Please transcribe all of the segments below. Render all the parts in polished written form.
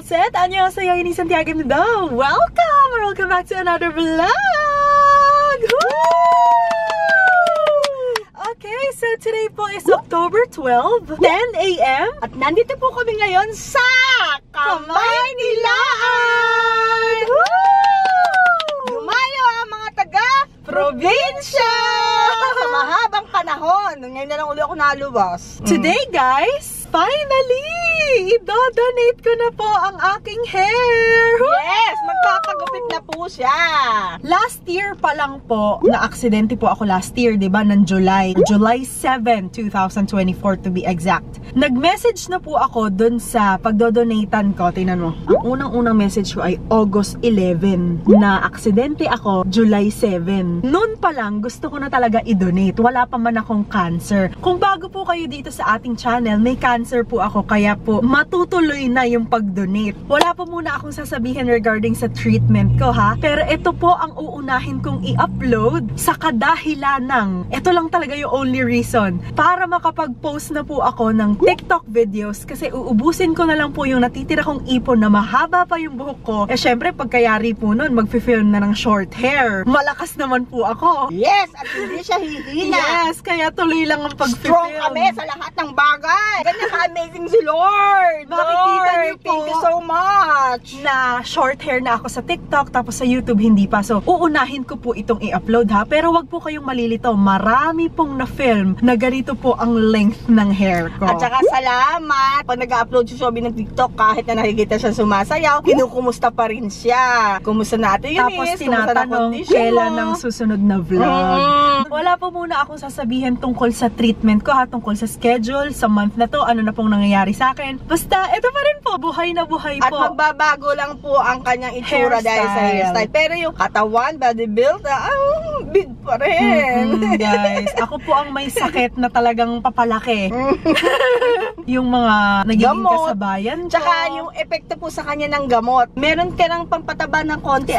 Set. Annyeonghaseyo, ini Santiago Mindo. Welcome back to another vlog. Okay, so today po is October 12, 10 a.m. At nandito po kami ngayon sa Kamaynilaan! Dumayo ang mga taga-probinsya! Sa mahabang panahon. Ngayon na lang uli ako naluwas. Today, guys, finally, i-donate ko na po ang aking hair. Yes! Magpapagupit na po siya. Last year pa lang po, na-aksidente po ako last year, diba, ng July 7, 2024 to be exact. Nag-message na po ako dun sa pagdodonatan ko. Tingnan mo, ang unang-unang message ko ay August 11. Na-aksidente ako July 7. Noon pa lang, gusto ko na talaga i-donate. Wala pa man akong cancer. Kung bago po kayo dito sa ating channel, may cancer po ako, kaya po matutuloy na yung pag-donate. Wala po muna akong sasabihin regarding sa treatment ko, ha? Pero ito po ang uunahin kong i-upload sa kadahilan ng, ito lang talaga yung only reason, para makapag-post na po ako ng TikTok videos, kasi uubusin ko na lang po yung natitira kong ipon na mahaba pa yung buhok ko. Eh syempre, pagkayari po nun, mag-film na ng short hair. Malakas naman po ako. Yes! At hindi siya hihina. Yes! Kaya tuloy lang ang pag-film. Strong kami sa lahat ng bagay. Ganyan ka-amazing si Lord! Makikita niyo po, thank you so much! Na short hair na ako sa TikTok, tapos sa YouTube hindi pa. So, uunahin ko po itong i-upload, ha? Pero wag po kayong malilito. Marami pong na-film na ganito po ang length ng hair ko. At saka salamat! Pag nag-upload si Shobi ng TikTok, kahit na nakikita siya sumasayaw, kinukumusta pa rin siya. Kumusta natin yun? Tapos tinatanong kailan ang susunod na vlog. Wala po muna akong sasabihin tungkol sa treatment ko, ha? Tungkol sa schedule, sa month na to, ano na pong nangyayari sa akin. Basta, ito pa rin po, buhay na buhay po. At magbabago lang po ang kanyang itsura dahil sa hairstyle. Pero yung katawan, body build, big pa rin. Guys, ako po ang may sakit na talagang papalaki. Yung mga nagiging gamot, kasabayan ko. Tsaka yung epekto po sa kanya ng gamot. Meron ka ng pampataba ng konti.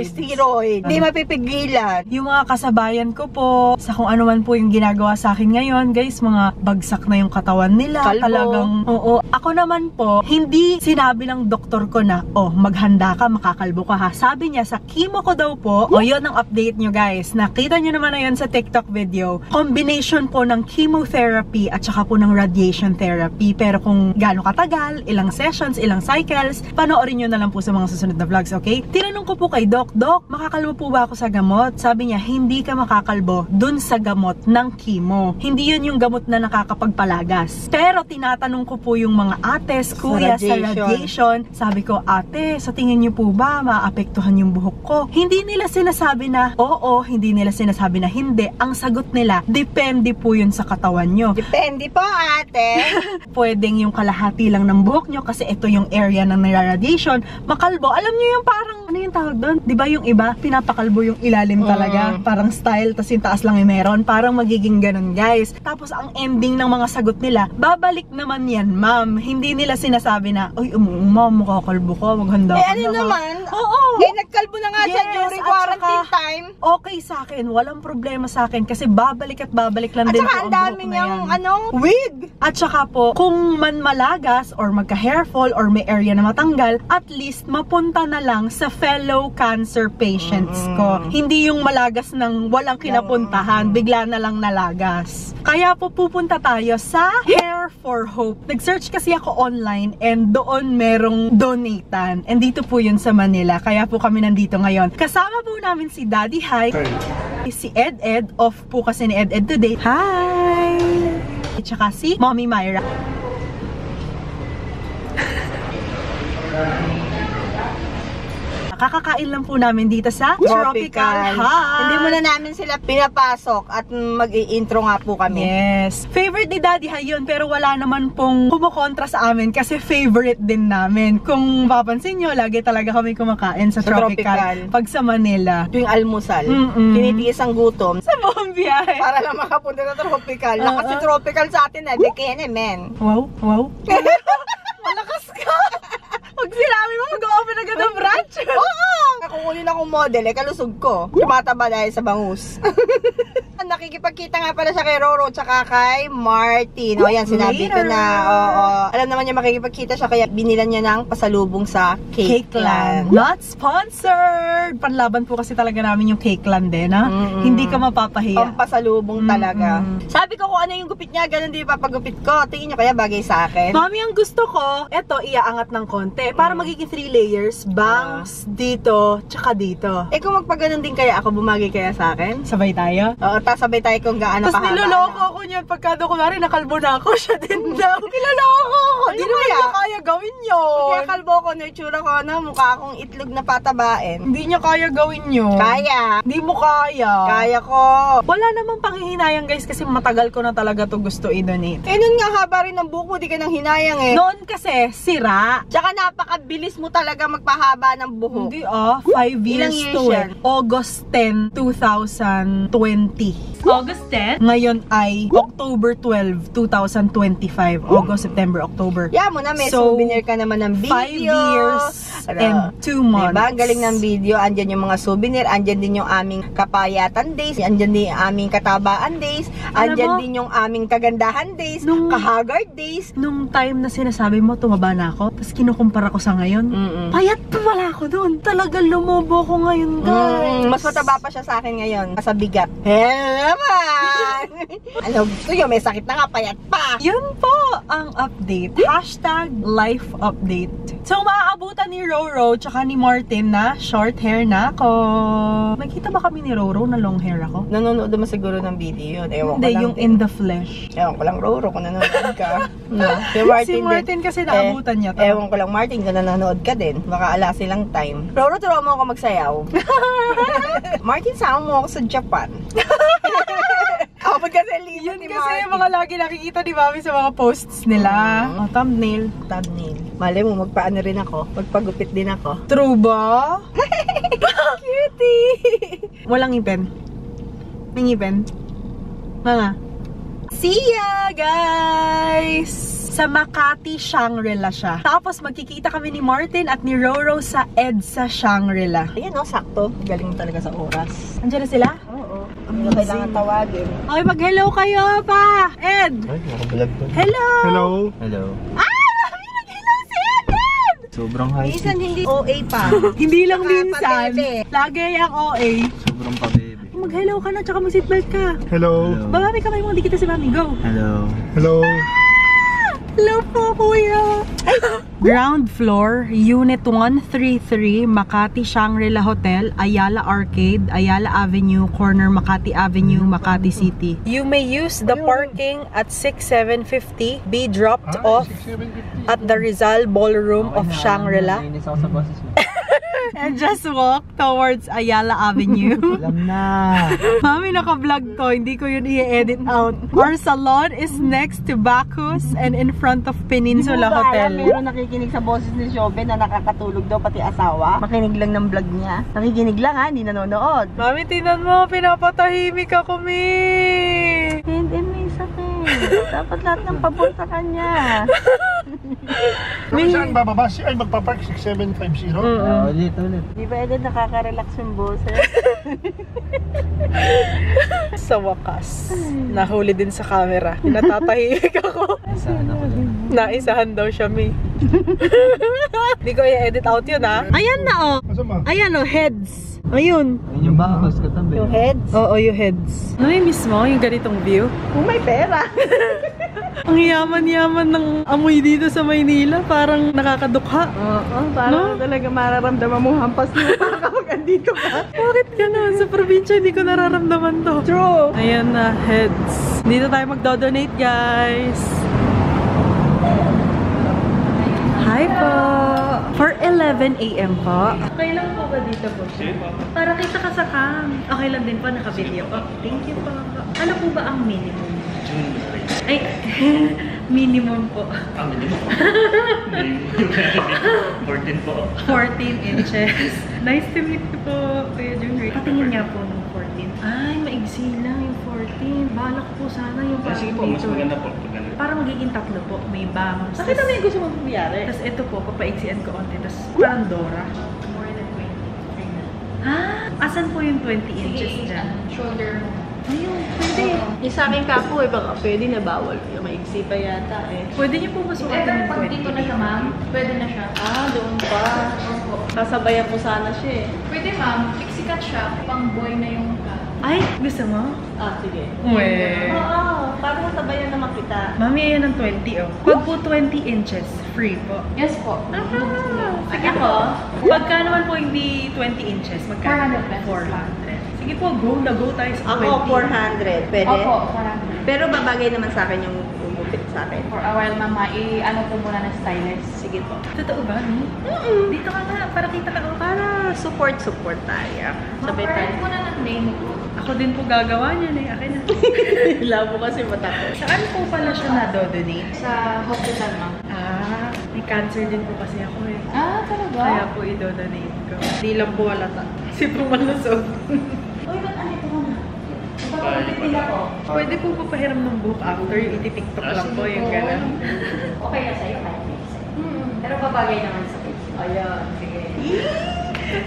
Steroid. Hindi mapipigilan. Yung mga kasabayan ko po, sa kung ano man po yung ginagawa sa akin ngayon, guys, mga bagsak na yung katawan nila. Kalbo. Talagang, oo. Ako naman po, hindi sinabi ng doktor ko na, maghanda ka, makakalbo ka, ha. Sabi niya, sa chemo ko daw po, yun ang update nyo, guys. Nakita nyo naman na yun sa TikTok video. Combination po ng chemotherapy at saka po ng radiation therapy. Pero kung gaano katagal, ilang sessions, ilang cycles, panoorin nyo na lang po sa mga susunod na vlogs, okay? Tinanong ko po kay Doc, makakalbo po ba ako sa gamot? Sabi niya, hindi ka makakalbo dun sa gamot ng chemo. Hindi yun yung gamot na nakakapagpalagas. Pero tinatanong ko po yung mga ates, kuya, sa radiation. Sabi ko, ate, sa tingin niyo po ba maapektuhan yung buhok ko? Hindi nila sinasabi na oo, hindi nila sinasabi na hindi. Ang sagot nila, depende po yun sa katawan nyo. Depende po, ate. Pwedeng yung kalahati lang ng buhok nyo kasi ito yung area ng niraradiation. Makalbo, alam nyo yung parang, ano yung tawag doon? Diba yung iba, pinapakalbo yung ilalim talaga. Parang style, tas yung taas lang yung meron. Parang magiging ganun, guys. Tapos ang ending ng mga sagot nila, babalik naman yan, ma'am. Hindi nila sinasabi na, uy, ma'am, makakalbo ka, maghanda ka ano na. Naman? Oo. Nagkalbo na nga siya during quarantine time. Okay sa akin, walang problema sa akin kasi babalik at babalik lang at din po ang ang dami buhok na niyang, yan. wig. At saka po, kung man malagas or magka-hair fall or may area na matanggal, at least mapunta na lang sa fellow cancer patients ko. Hindi yung malagas ng walang kinapuntahan, bigla na lang nalagas. Kaya po pupunta tayo sa Hair for Hope. Nag-search kasi ako online and doon merong donatan. And dito po yun sa Manila. Kaya po kami nandito ngayon. Kasama po namin si Daddy Hi. Si Ed. Off po kasi ni Ed today. Hi! At saka si Mommy Myra. Kakakain lang po namin dito sa Tropical Hut. Hindi muna namin sila pinapasok at mag-i-intro nga po kami. Yes. Favorite ni Daddy Hay yun, pero wala naman pong kumukontra sa amin kasi favorite din namin. Kung papansin nyo, lagi talaga kami kumakain sa Tropical. Pag sa Manila. Tuwing almusal. Tinitiis ang gutom. Sa buong biyahe. Para lang makapunta sa Tropical. Kasi Tropical sa atin na, dekene, men. Wow. Malakas ka! Pag sinabi mo, mag-open agad ang branch. Oo! Nakukunin akong model, kalusog ko. Tumataba dahil sa bangus. makikipagkita nga pala siya kay Roro tsaka kay Martin. O yan, sinabi ko na. Oo. Alam naman niya makikipagkita siya kaya binilan niya ng pasalubong sa Cakeland. Not sponsored! Panlaban po kasi talaga namin yung Cakeland din, ha? Hindi ka mapapahiya. Pampasalubong talaga. Sabi ko kung ano yung gupit niya, ganun din papagupit ko. Tingin niyo kaya bagay sa akin? Mami, ang gusto ko, eto, iaangat ng konti. Para magiging 3 layers. Bangs, dito, tsaka dito. Eh kung magpaganon din kaya ako, bumagay kaya sa akin? Sabay tayo? Oo, tapos sabay tayo kung gaano Tapos kahaba. niloloko ako niyan. Pagka doon, kunwari, nakalbo na ako. Siya din daw. Niloloko ako. Di naman niya kaya gawin yun. Kaya kalbo ko, nurtura ko, no? Mukha akong itlog na patabain. Hindi niya kaya gawin yun. Kaya. Hindi mo kaya. Kaya ko. Wala namang panghihinayang guys kasi matagal ko na talaga to gusto i-donate. Eh nun nga, haba rin ng buhok mo, di ka nang hinayang eh. Noon kasi, sira. Tsaka napakabilis mo talaga magpahaba ng buhok. Hindi 5 Ilang years years to yan? August 10, 2020. August 10? Ngayon ay October 12, 2025. August, September, October. Yeah mo na, may So, souvenir ka naman ng 5 video. years and 2 months. Diba? Ang galing ng video. Andyan yung mga souvenir. Andyan din yung aming kapayatan days. Andyan din yung aming katabaan days. Alam Andyan mo, din yung aming kagandahan days. nung- Kahagard days. Nung time na sinasabi mo, tumaba na ako. Tapos kinukumpara ko sa ngayon. Payat pa wala ako doon. Talagang lumobo ko ngayon, guys. Mas mataba pa siya sa akin ngayon. Sa bigat. Naman! Ano gusto nyo? May sakit na nga, payat pa. Yun po ang update. Hashtag life update. So, maaabutan ni Roro tsaka ni Martin na short hair na ako. Nakita ba kami ni Roro na long hair ako? Nanonood naman siguro ng video yun. Ewan ko Hindi, lang yung din. in the flesh. Ewan ko lang, Roro, kung nanonood ka. No. Si Martin kasi naabutan niya to. Ewan ko lang, Martin, kung nanonood ka din. Baka ala silang time. Roro, turuan mo ako magsayaw. Martin, sama mo ako sa Japan. Ako pa kasi libo Yun ni kasi Martin. yung mga lagi nakikita ni Mami sa mga posts nila. Oh, thumbnail. Thumbnail. Malay mo, magpaano rin ako. Magpagupit din ako. True ba? Cutie! Walang ngipin. May ngipin. Mga. See ya, guys! Sa Makati, Shangri-La siya. Tapos magkikita kami ni Martin at ni Roro sa EDSA Shangri-La. Ayan o, sakto. Galing mo talaga sa oras. Andiyan na sila? Oo. Hindi na kailangan tawagin. Okay, mag-hello kayo pa! Ed! Ay, nakabalag to. Hello! Hello. Hello. Mami, nag-hello si Ed! Sobrang high Minsan hindi OA pa. Hindi lang Saka minsan. pabebe. Lagi ang OA. Sobrang pabebe. Mag-hello ka na, tsaka mag-seatbelt ka. Hello. Babami kamay mo, hindi kita si Mami. Go! Hello. Hello. Hello po, kuya! Ground floor, Unit 133, Makati Shangri-La Hotel, Ayala Arcade, Ayala Avenue, corner Makati Avenue, Makati City. You may use the parking at 6750, be dropped off at the Rizal Ballroom of Shangri-La, and just walk towards Ayala Avenue. Alam na. Mami, naka-vlog to. Hindi ko yun i-edit out. Our salon is next to Bacchus and in front of Peninsula Hotel. Meron nakikinig sa boses ni Shobe na nakakatulog daw pati asawa. Makinig lang ng vlog niya. Nakikinig lang ha, hindi nanonood. Mami, tinan mo. Pinapatahimik ako, Mi. Hindi, may sakit. Dapat lahat ng pabor sa kanya. Kung saan bababa? Ay, magpapark 6750? Ulit. Di ba Edad nakaka-relax yung boses? Sa wakas, nahuli din sa camera. Natatahimik ako. Saan ako dyan? Naisahan daw siya, Mi. Hindi ko i-edit out yun, ha? Ayan na, oh. Asan ba? Ayan, oh, heads. Ayun. Ayun yung bakos katabi. Yung heads? Oo, yung heads. Namimiss mo yung ganitong view? Kung may pera. Ang yaman-yaman ng amoy dito sa Maynila. Parang nakakadukha. Oo, parang talaga mararamdaman mo hampas lupa kapag andito ka. Bakit gano'n? Sa probinsya, hindi ko nararamdaman to. True. Ayan na, heads. Dito tayo magdo-donate, guys. Hi po! For 11 AM po. Okay lang po ba dito po siya? Para kita ka sa cam. Okay lang din po, naka-video. Oh, thank you po. Ano po ba ang minimum? Ay, minimum po. Ang minimum po. 14 po. 14 inches. Nice to meet you po, Kuya Junior. Patingin nga po ng 14. Ay, maigsi lang yung 14. Balak po sana yung Sige po, mas maganda po. Maganda. para magiging tatlo po. May bangs. Bakit naman yung gusto mong mangyari? Tapos ito po, papaigsian ko onti. Tapos parang Dora. More than 20. Ha? Asan po yung 20 inches dyan? Shoulder. Ayun, pwede. Yung sa akin kapo eh, baka pwede na bawal. Yung maigsi pa yata eh. Pwede niyo po masuotin ng 20. na siya, ma'am, pwede na siya. Ah, doon pa. Sasabayan po sana siya eh. Pwede, ma'am. Pixie cut siya. Pang boy na yung cut. Ay, gusto mo? Ah, sige. Weh. Oo, parang sabayan naman kita. Mami, ayan ng 20 oh. Pag po 20 inches, free po. Yes po. Sige po. Pagka naman po hindi 20 inches, magkano? 400 pesos. 400. Sige po, go na go tayo sa 20. Ako, 400. Pwede? Opo, parang. Pero babagay naman sa akin yung umupit sa akin. For a while, mama, i-ano po muna ng stylist. Sige po. Totoo ba, no? Dito ka nga, para kita ka. Para support tayo. Sabay tayo. Ma'am, po na ng name po. Ako din po gagawa niyan eh. Akin na. Labo kasi matapos. Saan po pala siya na-donate? Sa hospital, ma'am. Ah, may cancer din po kasi ako eh. Ah, talaga? Kaya po i-donate ko. Hindi lang po halata. Kasi po malusog. Uy, ba't andito ka na? Ipapagpapit nila po. Pwede po papahiram ng buhok after yung iti-tiktok lang po yung gano'n. Okay na sa'yo, kahit mix. Pero babagay naman sa face. Ayan, sige.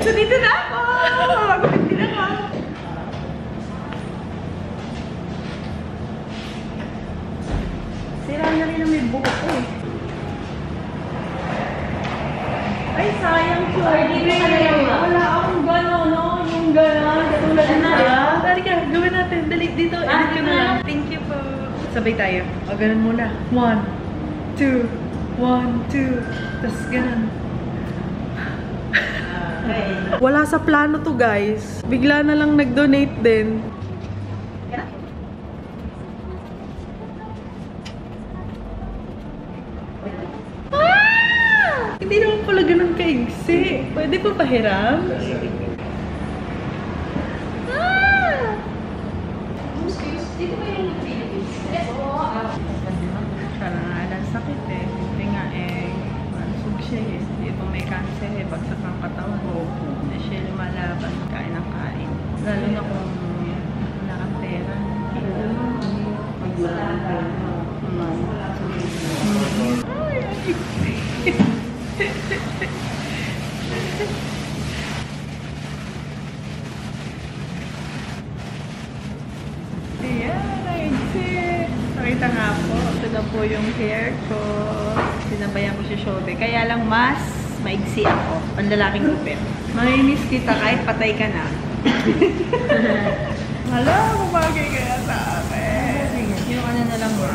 So dito na ako! Magupit din ako! Sira na rin ang may buhok ko eh. Ay, sayang ko. Hindi mo na yung Wala akong gano'n, no? Yung gano'n. Katulad na. Dali ka, gawin natin. Dali, dito. Edit ko na lang. Thank you po. Sabay tayo. O, ganun muna. 1, 2, 1, 2. Tapos ganun. Wala sa plano to, guys. Bigla na lang nag-donate din. Hindi naman pala ganun kaigsi. Pwede pa pahiram? Dito ba yung Philippines? Yes, oo. Siya na nga lang sakit eh. Hindi nga eh, malusog siya eh. Hindi pa may cancer eh. Bagsak ang katawan ko. Hindi siya lumalaban. Kain ng kain. Lalo na kung wala kang pera. Ayan, naigsi. Pakita nga po. Ito na po yung hair ko. Sinabayan ko si Shobe. Kaya lang mas maigsi ako. Panlalaking gupit. Mamimiss kita kahit patay ka na. Hala, bumagay kaya sa akin. Yung ano na lang mo.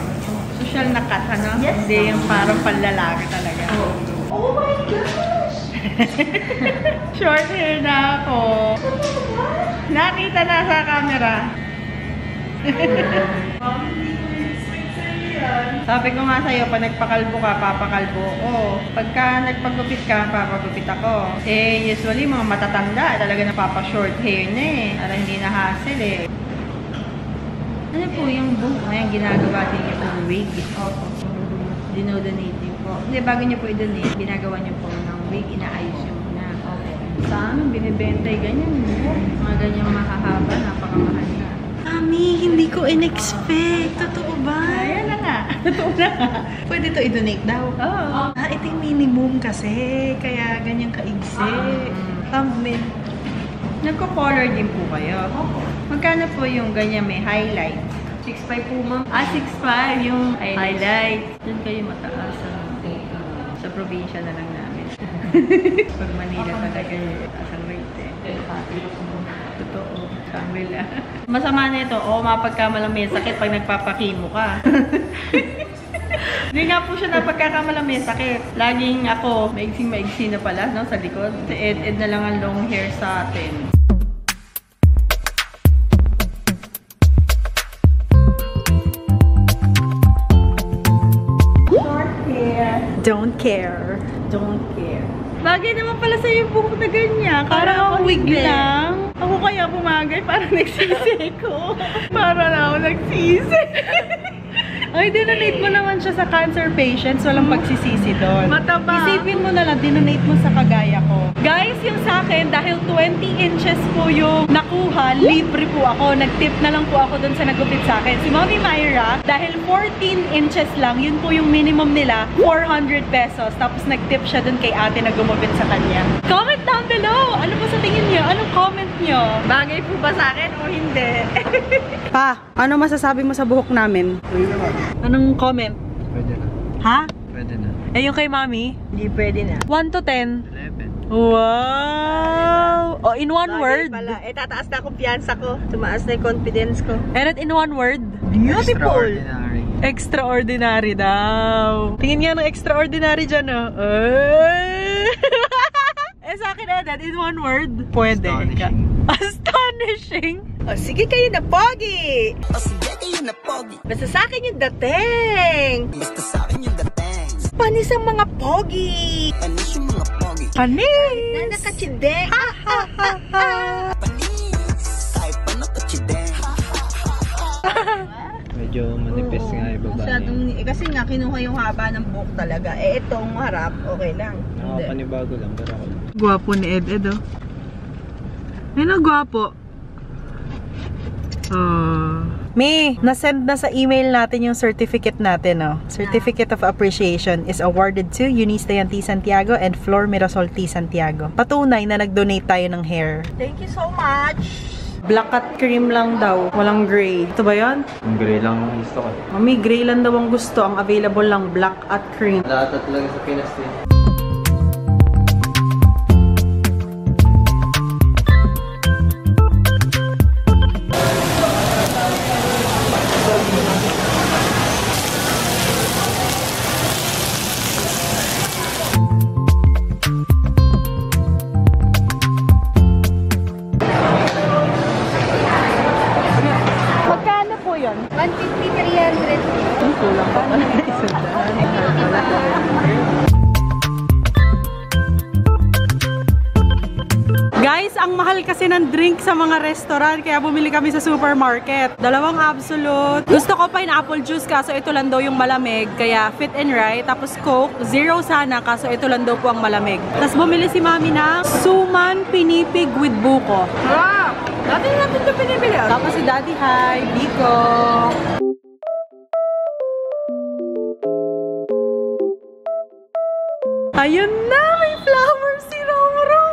Social na cut, ano? Yes. Hindi yung parang panlalaki talaga. Oh my gosh! Short hair na ako. Nakita na sa camera. Sabi ko nga sa'yo, pag nagpakalbo ka, papakalbo ko. Pagka nagpagupit ka, papagupit ako. Eh, usually, mga matatanda, talaga napapa-short hair na eh. Para hindi na hassle eh. Ano po yung buhok na yung ginagawa din niyo pong wig? Opo. Dinodonate din po. Hindi, bago niyo po i-donate, ginagawa niyo po ng wig, inaayos niyo muna. Opo. Sa amin, binibenta ganyan. Mga ganyang makahaba, napakamahal na. Mami, hindi ko in-expect. Totoo ba? Ayan na nga. Totoo na nga. Pwede to i-donate daw. Oo. Ah, ito yung minimum kasi. Kaya ganyan kaigsi. Thumbnail. Nagko-color din po kayo? Opo. Magkano po yung ganyan may highlight? 6.5 po, ma'am. Ah, 6.5 yung highlight. Doon kayo mataas. Sa probinsya na lang namin. Pag Manila talaga yung asang rate eh. Totoo. Kamila. Masama na ito. Oo, mapagkamalang may sakit pag nagpapakimo ka. Hindi nga po siya napagkakamalang may sakit. Laging ako, maigsi na pala, no, sa likod. Ed na lang ang long hair sa atin. Short hair. Don't care. Don't care. Bagay naman pala sa yung buhok na ganyan. Parang ang wig lang. Ako kaya bumagay para nagsisi ko. Para na ako nagsisi. Ay, dinonate mo naman siya sa cancer patients. Walang pagsisisi doon. Mataba. Isipin mo na lang, dinonate mo sa kagaya ko. Guys, yung sa akin, dahil 20 inches po yung nakuha, libre po ako. Nag-tip na lang po ako doon sa nagupit sa akin. Si Mommy Myra, dahil 14 inches lang, yun po yung minimum nila, 400 pesos. Tapos nag-tip siya doon kay ate na gumupit sa kanya. Comment down below! Ano po sa tingin niyo? Anong comment niyo? Bagay po ba sa akin o hindi? Pa, ano masasabi mo sa buhok namin? Anong comment? Pwede na. Ha? Pwede na. Eh, yung kay Mami? Hindi pwede na. 1 to 10. 11. Wow! Oh, in one Bagay word. pala. Tataas na kumpiyansa ko. Tumaas na yung confidence ko. And in one word. Beautiful! Extraordinary. Extraordinary daw. Tingin nga ng extraordinary dyan, oh. Ay! Eh, sa akin, Eden, in one word. Pwede. Astonishing. Astonishing. O, sige kayo na pogi! O sige kayo na pogi. Basta sa akin yung dating! Basta sa akin yung dating. Panis ang mga pogi! Panis yung mga pogi. Panis! Na nakachindeng! Ha ha ha ha! Panis. Kahit pa nakachideng. Medyo manipis nga yung babae. Masyadong, kasi nga kinuha yung haba ng buhok talaga. Eh itong harap, okay lang. Hindi. Panibago lang, pero ako. Gwapo ni Ed, oh. Ano, gwapo? May, nasend na sa email natin yung certificate natin, oh. Certificate of Appreciation is awarded to Eunice Dayanti Santiago and Flor Mirasol T. Santiago. Patunay na nag-donate tayo ng hair. Thank you so much! Black at cream lang daw. Walang gray. Ito ba yun? Ang gray lang ang gusto ko. Mami, gray lang daw ang gusto. Ang available lang, black at cream. Lahat talaga sa Pinas din. Magkano po yun? 150, 300. Kulang pa. Guys, ang mahal kasi ng drink sa mga restaurant, kaya bumili kami sa supermarket. 2 Absolute. Gusto ko pineapple juice, kaso ito lang daw yung malamig, kaya fit and right. Tapos Coke, 0 sana, kaso ito lang daw po ang malamig. Tapos bumili si Mami ng Suman Pinipig with Buko. Wow! Dati natin ito pinibili. Tapos si Daddy Hi, Biko. Ayun na! May flowers si Roro!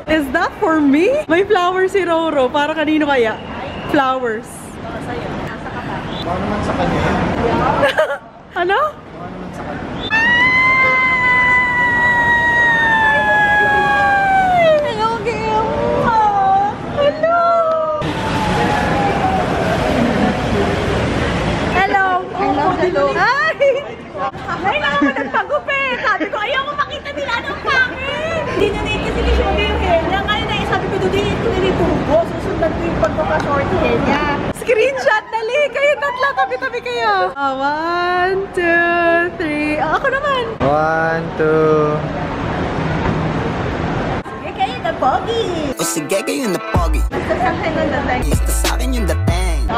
Is that for me? May flowers si Roro. Para kanino kaya? Flowers. Baka naman sa kanya yan. Ano? Ay, naman nagpagupit! Sabi ko, ayaw ko makita nila ng pangit! Dinonate kasi ni Shogi yung hair niya. Ngayon na sabi ko, dinonate ko na yung tubo. Susundan ko yung pagpapashort hair niya. Screenshot! Dali! Kayo tatlo! Tabi-tabi kayo! 1, 2, 3. Ako naman! 1, 2. Sige kayo na pogi! O sige kayo na pogi. Basta sa akin ang dating. Basta sa akin yung dating.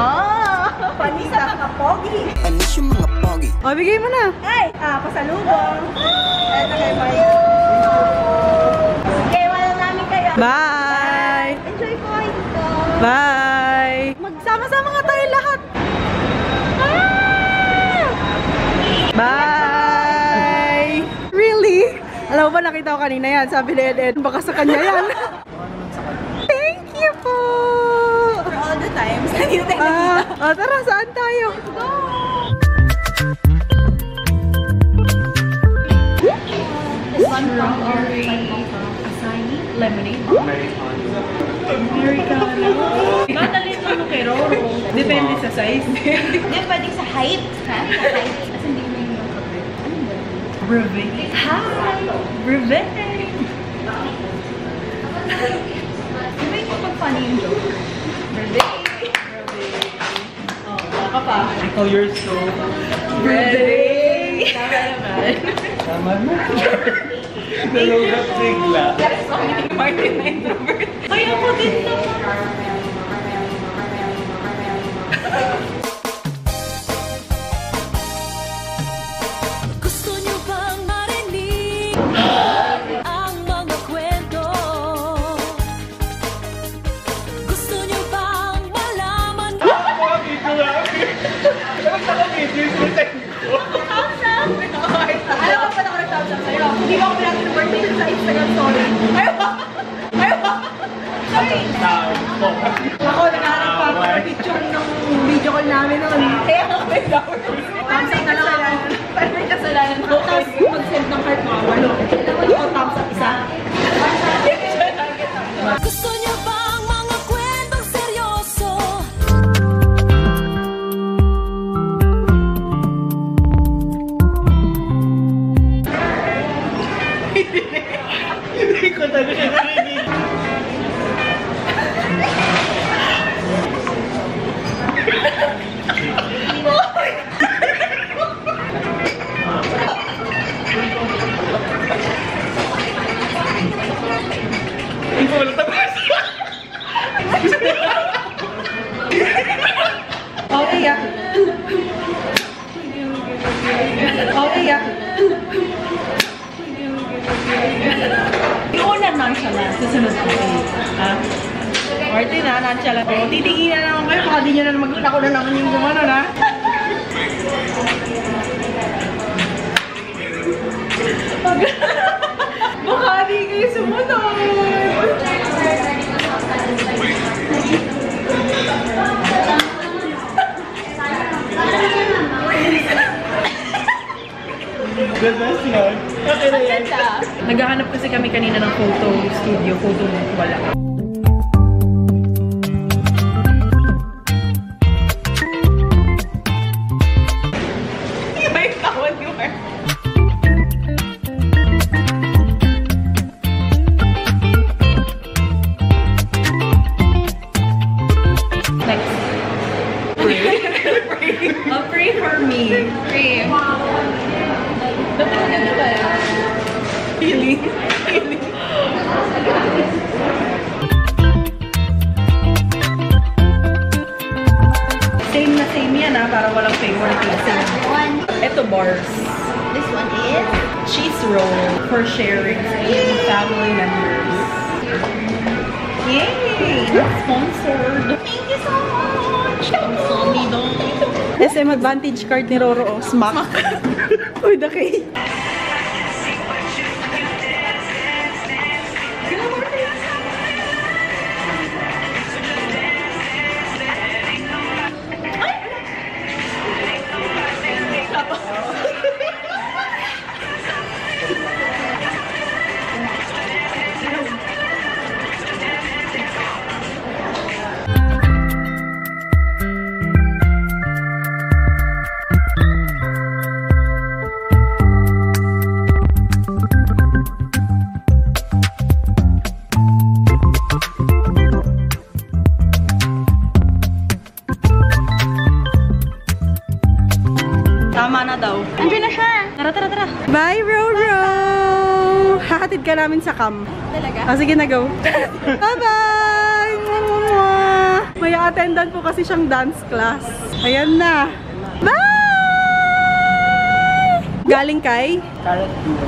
Panis sa mga pogi! Panis yung mga pogi. O, bigay mo na! Ay! Pasalubong! Eto kay Mike. Sige, wala namin kayo. Bye! Enjoy po ito. Bye! Magsama-sama nga tayo lahat! Bye! Really? Alam mo ba, nakita ko kanina yan. Sabi ni Ed, baka sa kanya yan. Thank you po! For all the times na hindi tayo nakita. Tara, saan tayo? Go! Strawberry acai lemonade. Americano. Madali naman kay Roro. Depende sa size. Hindi, pwedeng sa height. Ha? Acai. As hindi mo yung kape. Ano ba? Brevet. Hi! Brevet. Di ba yung pagpano yung joke? Baka pa. Ikaw, you're so... Brevet. Tama naman. Tama na. Nalugat bigla. Martin na introvert. Ay, ako din naman. Gusto niyo bang marinig ang mga kwento? Gusto niyo bang malaman? Alam mo ba na ako nag-tawag sa'yo? Hindi mo ako pinatid ng birthday sa Instagram story. Ayaw ba? Ayaw ba? Sorry. Ako, naghahanap pa ako ng picture ng video call namin noon. Kaya ako may down. Thumbs up na lang ako. Pero may kasalanan ako. Tapos mag-send ng heart mga walo. Alam mo yung thumbs up isa. Gusto niyo bang mga kwentong seryoso? Hindi ko talaga narinig. Hindi ko wala tapos. Okay, ah. Okay, ah. Yung una nonchalant, susunod ko eh. Ha? Martin na, nonchalant ko. Titingin na naman kayo, baka di nyo na mag-una ko na naman yung gumano na. Baka di kayo sumunod. Best yun. Okay na yan. Naghahanap kasi kami kanina ng photo studio, photo booth, wala. May kawan yung next. Pray for me. Pray. Ano ba yan? Healing. Healing. Same na same yan ha, para walang favoritism. Ito bars. This one is? Cheese roll for sharing with family members. Yay! Sponsored. Thank you so much! SM Advantage card ni Roro, smack. Uy, dakay. Tama na daw. Andiyan na siya! Tara, tara, tara. Bye, Roro! Hahatid ka namin sa cam. Talaga? Ah, sige na, go. Bye-bye! May attendant po kasi siyang dance class. Ayan na. Bye! Galing kay?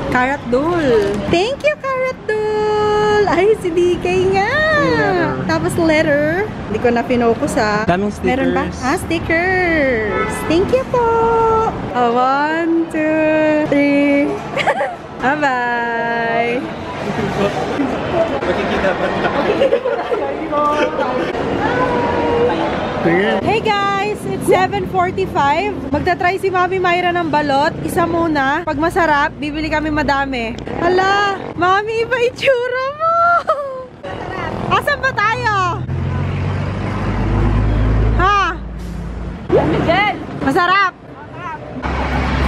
Carrot Dul. Thank you, Carrot Dul! Ay, si DK nga! Tapos letter. Hindi ko na pinocus ha. Daming stickers. Meron ba? Ah, stickers. Thank you po! 1, 2, 3. Bye-bye! Makikita pa Hey guys! It's 7:45. Magta-try si Mami Myra ng balot. Isa muna. Pag masarap, bibili kami madami. Hala! Mami, iba itsura mo! Asan ba tayo? Ha? Masarap!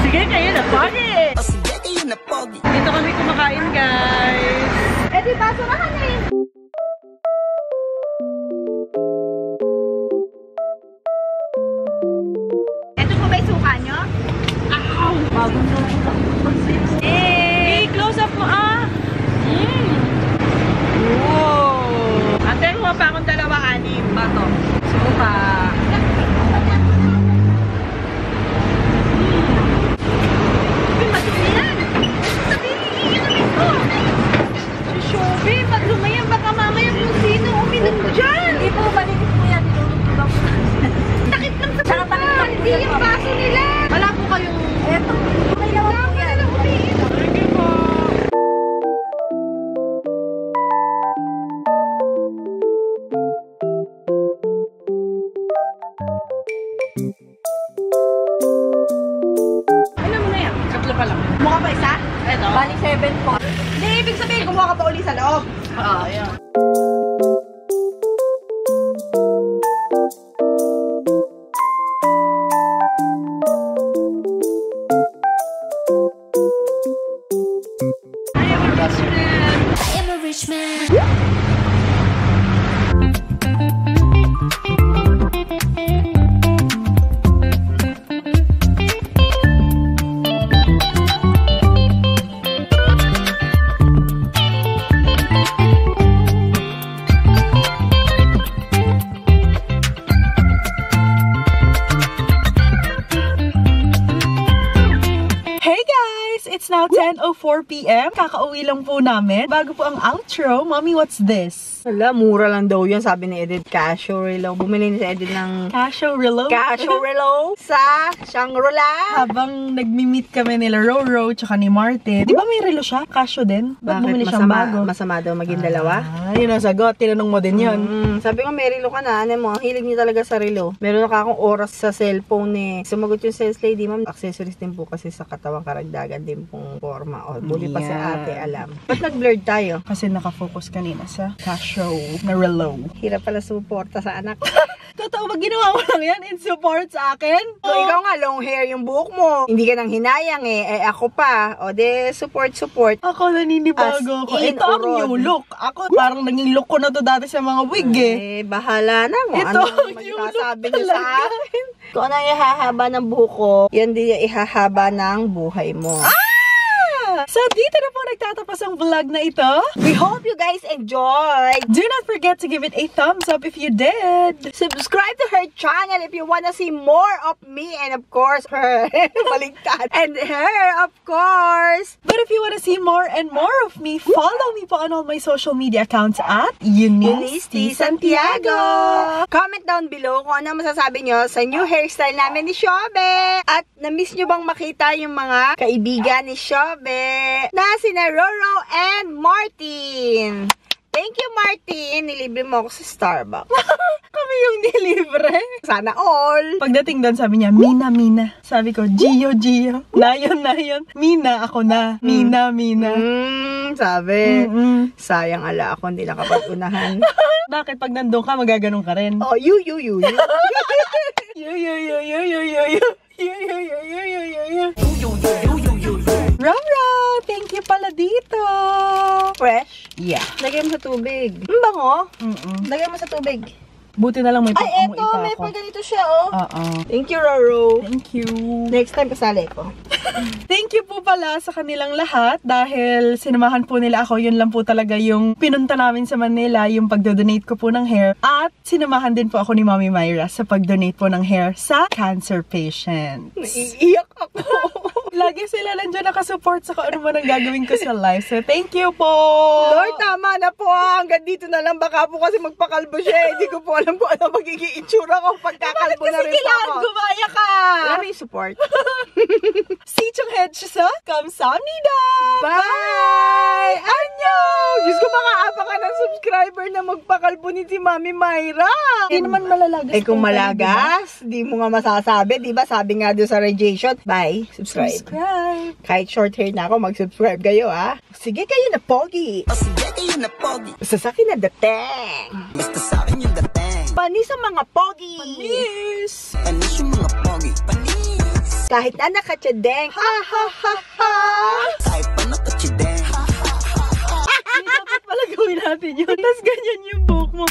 Sige, kayo na pogi! O sige kayo na pogi. Dito kami kumakain, guys. Eh, di ba? Surahan na eh! Ito po ba yung suka nyo? Hey, close up mo ah! Wow! kuha pa akong 2, 6 ba to? Suka. Shobe, pag lumayan, baka mamaya kung sino uminom dyan. Hindi po, malinis po yan. Nilulog po. Takip lang sa bata. Hindi yung baso nila. Wala po kayong... Eto, okay naman po yan. Thank you po. Ano mo na yan? 3 pa lang. Mukha pa isa? Eto. Bali 7 po. Hindi, ibig sabihin, kumuha ka pa uli sa loob. Oo, yan. I am a rich man. Hey guys! It's now 10:04 PM. Kakauwi lang po namin. Bago po ang outro, Mommy, what's this? Wala, mura lang daw yun, sabi ni Edith. Casio Relo. Bumili ni si Edith ng Casio Relo. Casio Relo sa Shangri-La. Habang nagmi-meet kami nila Roro tsaka ni Martin. Di ba may relo siya? Casio din? Ba't bumili siyang bago? Masama daw maging dalawa? Yun ang sagot. Tinanong mo din yun. Sabi ko, may relo ka na. Ano mo, ang hilig niya talaga sa relo. Meron na akong oras sa cellphone eh. Sumagot yung sales lady, ma'am. Accessories din po kasi sa katawang karagdagan din pong forma. O, buli pa sa ate, alam. Ba't nag-blurred tayo? Kasi nakafocus kanina sa Casio na relo. Hirap pala suporta sa anak. Totoo ba ginawa mo lang yan in support sa akin? So, ikaw nga, long hair yung buhok mo. Hindi ka nang hinayang eh. Ako pa. O, de, support. Ako naninibago As ko. in, Ito ang urod. new look. Ako parang naging look ko na to dati sa mga wig eh. Bahala na mo. Ito, Ano new magsasabi look niyo sa talaga. akin? Kung ano yung ihahaba ng buhok ko, yan din yung ihahaba ng buhay mo. So, dito na po nagtatapos ang vlog na ito. We hope you guys enjoyed. Do not forget to give it a thumbs up if you did. Subscribe to her channel if you wanna see more of me and of course her. Baligtad. And her, of course. But if you want to see more and more of me, follow me po on all my social media accounts at Eunice T. Santiago. Comment down below kung ano masasabi nyo sa new hairstyle namin ni Shobe. At na-miss nyo bang makita yung mga kaibigan ni Shobe na sina Roro and Martin. Thank you, Martin. Nilibre mo ako sa Starbucks. Kami yung nilibre. Sana all. Pagdating doon, sabi niya, Mina. Sabi ko, Gio. Nayon. Mina, ako na. Mina. Sabi. Sayang ala ako, hindi nakapag-unahan. Bakit pag nandun ka, magaganong ka rin? Oh, you. Roro, thank you pala dito. Fresh? Yeah. Lagay mo sa tubig. Ang bango? Lagay mo sa tubig. Buti na lang may Ay, pang-amoy eto, pa may ako. pa ganito siya, oh. Oo. Thank you, Roro. Thank you. Next time, kasali ko. Thank you po pala sa kanilang lahat dahil sinamahan po nila ako. Yun lang po talaga yung pinunta namin sa Manila, yung pagdodonate ko po ng hair. At sinamahan din po ako ni Mommy Myra sa pagdonate po ng hair sa cancer patients. Naiiyak ako. Lagi sila nandiyan nakasupport sa kung ano man ang gagawin ko sa life. So, thank you po! Lord, tama na po. Hanggang dito na lang. Baka po kasi magpakalbo siya. Hindi ko po alam kung ano magiging itsura ko pagkakalbo na rin po ako. Gumaya ka! Alam mo yung support. Sichong head siya sa Kamsahamnida! Bye! Anyo! Diyos ko, baka apa ka ng subscriber na magpakalbo ni si Mami Myra. Hindi naman malalagas. Eh kung po tayo, malagas, di mo nga masasabi. Diba sabi nga doon sa radiation, bye, subscribe. Subscribe! Kahit short hair na ako, mag-subscribe kayo, ha? Sige kayo na, pogi. O sige kayo na pogi. Sa sakin na dateng. Basta sa akin yung dating. Panis sa mga pogi. Peace! Panis yung mga pogi. Panis. Kahit na nakatsadeng. Ha ha ha ha. Kahit pa nakachideng. Dapat pala gawin natin yun. Tapos ganyan yung buhok mo.